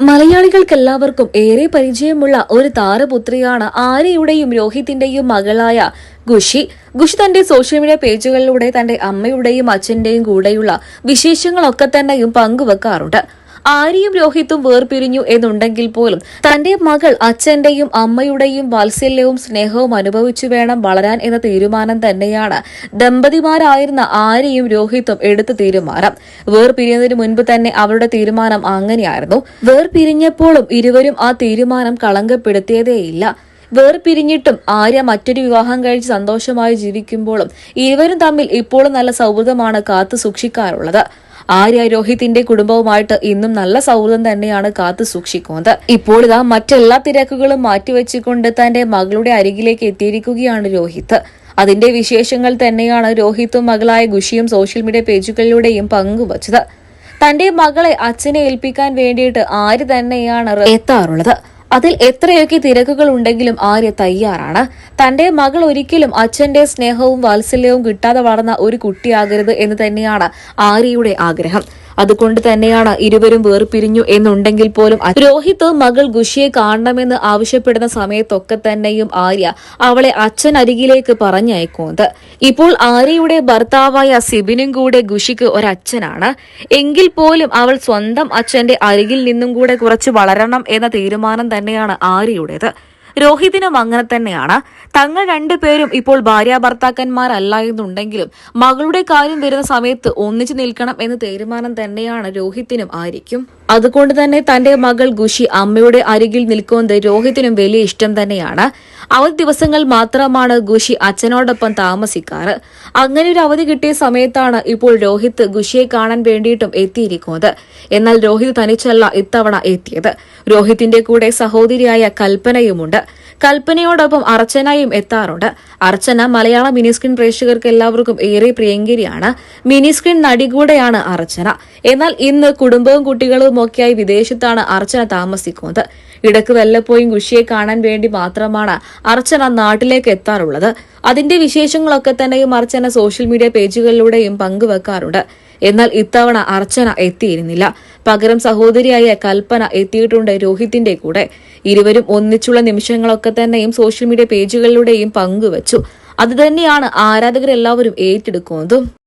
മലയാളികൾക്കെല്ലാവർക്കും ഏറെ പരിചയമുള്ള ഒരു താരപുത്രിയാണ് ആര്യയുടെയും രോഹിത്തിന്റെയും മകളായ ഖുഷി. ഖുഷി തന്റെ സോഷ്യൽ മീഡിയ പേജുകളിലൂടെ തന്റെ അമ്മയുടെയും അച്ഛന്റെയും കൂടെയുള്ള വിശേഷങ്ങളൊക്കെ തന്നെയും പങ്കുവെക്കാറുണ്ട്. ആര്യയും രോഹിത്തും വേർപിരിഞ്ഞു എന്നുണ്ടെങ്കിൽ പോലും തന്റെ മകൾ അച്ഛന്റെയും അമ്മയുടെയും വാത്സല്യവും സ്നേഹവും അനുഭവിച്ചു വേണം വളരാൻ എന്ന തീരുമാനം തന്നെയാണ് ദമ്പതിമാരായിരുന്ന ആര്യയും രോഹിത്തും എടുത്ത തീരുമാനം. വേർപിരിയുന്നതിന് മുൻപ് തന്നെ അവരുടെ തീരുമാനം അങ്ങനെയായിരുന്നു. വേർപിരിഞ്ഞപ്പോഴും ഇരുവരും ആ തീരുമാനം കളങ്കപ്പെടുത്തിയതേയില്ല. വേർപിരിഞ്ഞിട്ടും ആര്യ മറ്റൊരു വിവാഹം കഴിച്ച് സന്തോഷമായി ജീവിക്കുമ്പോഴും ഇരുവരും തമ്മിൽ ഇപ്പോഴും നല്ല സൗഹൃദമാണ് കാത്തു സൂക്ഷിക്കാറുള്ളത്. ആര്യ രോഹിത്തിന്റെ കുടുംബവുമായിട്ട് ഇന്നും നല്ല സൗഹൃദം തന്നെയാണ് കാത്തു സൂക്ഷിക്കുന്നത്. ഇപ്പോൾ ഇതാ മറ്റെല്ലാ തിരക്കുകളും മാറ്റിവെച്ചുകൊണ്ട് തന്റെ മകളുടെ അരികിലേക്ക് എത്തിയിരിക്കുകയാണ് രോഹിത്ത്. അതിന്റെ വിശേഷങ്ങൾ തന്നെയാണ് രോഹിത്തും മകളായ ഖുഷിയും സോഷ്യൽ മീഡിയ പേജുകളിലൂടെയും പങ്കുവച്ചത്. തന്റെ മകളെ അച്ഛനെ ഏൽപ്പിക്കാൻ വേണ്ടിയിട്ട് ആര്യ തന്നെയാണ് എത്താറുള്ളത്. അതിൽ എത്രയൊക്കെ തിരക്കുകൾ ഉണ്ടെങ്കിലും ആര്യ തയ്യാറാണ്. തന്റെ മകൾ ഒരിക്കലും അച്ഛന്റെ സ്നേഹവും വാത്സല്യവും കിട്ടാതെ വളർന്ന ഒരു കുട്ടിയാകരുത് എന്ന് തന്നെയാണ് ആര്യയുടെ ആഗ്രഹം. അതുകൊണ്ട് തന്നെയാണ് ഇരുവരും വേർപിരിഞ്ഞു എന്നുണ്ടെങ്കിൽ പോലും രോഹിത്ത് മകൾ ഖുഷിയെ കാണണമെന്ന് ആവശ്യപ്പെടുന്ന സമയത്തൊക്കെ തന്നെയും ആര്യ അവളെ അച്ഛൻ അരികിലേക്ക് പറഞ്ഞയക്കുന്നത്. ഇപ്പോൾ ആര്യയുടെ ഭർത്താവായ സിബിനും കൂടെ ഖുഷിക്ക് ഒരച്ഛനാണ്. എങ്കിൽ പോലും അവൾ സ്വന്തം അച്ഛന്റെ അരികിൽ നിന്നും കൂടെ കുറച്ച് വളരണം എന്ന തീരുമാനം തന്നെയാണ് ആര്യയുടേത്. രോഹിതിനും അങ്ങനെ തന്നെയാണ്. തങ്ങൾ രണ്ടുപേരും ഇപ്പോൾ ഭാര്യ ഭർത്താക്കന്മാരല്ല എന്നുണ്ടെങ്കിലും മകളുടെ കാര്യം വരുന്ന സമയത്ത് ഒന്നിച്ചു നിൽക്കണം എന്ന തീരുമാനം തന്നെയാണ് രോഹിത്തിനും ആര്യയ്ക്കും. അതുകൊണ്ട് തന്നെ തന്റെ മകൾ ഖുഷി അമ്മയുടെ അരികിൽ നിൽക്കുന്നത് രോഹിത്തിനും വലിയ ഇഷ്ടം തന്നെയാണ്. അവധി ദിവസങ്ങൾ മാത്രമാണ് ഖുഷി അച്ഛനോടൊപ്പം താമസിക്കാറ്. അങ്ങനെ ഒരു അവധി കിട്ടിയ സമയത്താണ് ഇപ്പോൾ രോഹിത്ത് ഖുഷിയെ കാണാൻ വേണ്ടിയിട്ടും എത്തിയിരിക്കുന്നത്. എന്നാൽ രോഹിത് തനിച്ചല്ല ഇത്തവണ എത്തിയത്. രോഹിത്തിന്റെ കൂടെ സഹോദരിയായ കൽപ്പനയുമുണ്ട്. കൽപ്പനയോടൊപ്പം അർച്ചനയും എത്താറുണ്ട്. അർച്ചന മലയാള മിനിസ്ക്രീൻ പ്രേക്ഷകർക്ക് എല്ലാവർക്കും ഏറെ പ്രിയങ്കരിയാണ്. മിനിസ്ക്രീൻ നടി കൂടെയാണ് അർച്ചന. എന്നാൽ ഇന്ന് കുടുംബവും കുട്ടികളും ഒക്കെയായി വിദേശത്താണ് അർച്ചന താമസിക്കുന്നത്. ഇടയ്ക്ക് വല്ലപ്പോഴും ഖുഷിയെ കാണാൻ വേണ്ടി മാത്രമാണ് അർച്ചന നാട്ടിലേക്ക് എത്താറുള്ളത്. അതിന്റെ വിശേഷങ്ങളൊക്കെ തന്നെയും അർച്ചന സോഷ്യൽ മീഡിയ പേജുകളിലൂടെയും പങ്കുവെക്കാറുണ്ട്. എന്നാൽ ഇത്തവണ അർച്ചന എത്തിയിരുന്നില്ല. പകരം സഹോദരിയായ കൽപ്പന എത്തിയിട്ടുണ്ട് രോഹിത്തിന്റെ കൂടെ. ഇരുവരും ഒന്നിച്ചുള്ള നിമിഷങ്ങളൊക്കെ തന്നെയും സോഷ്യൽ മീഡിയ പേജുകളിലൂടെയും പങ്കുവച്ചു. അതുതന്നെയാണ് ആരാധകരെല്ലാവരും ഏറ്റെടുക്കുന്നതും.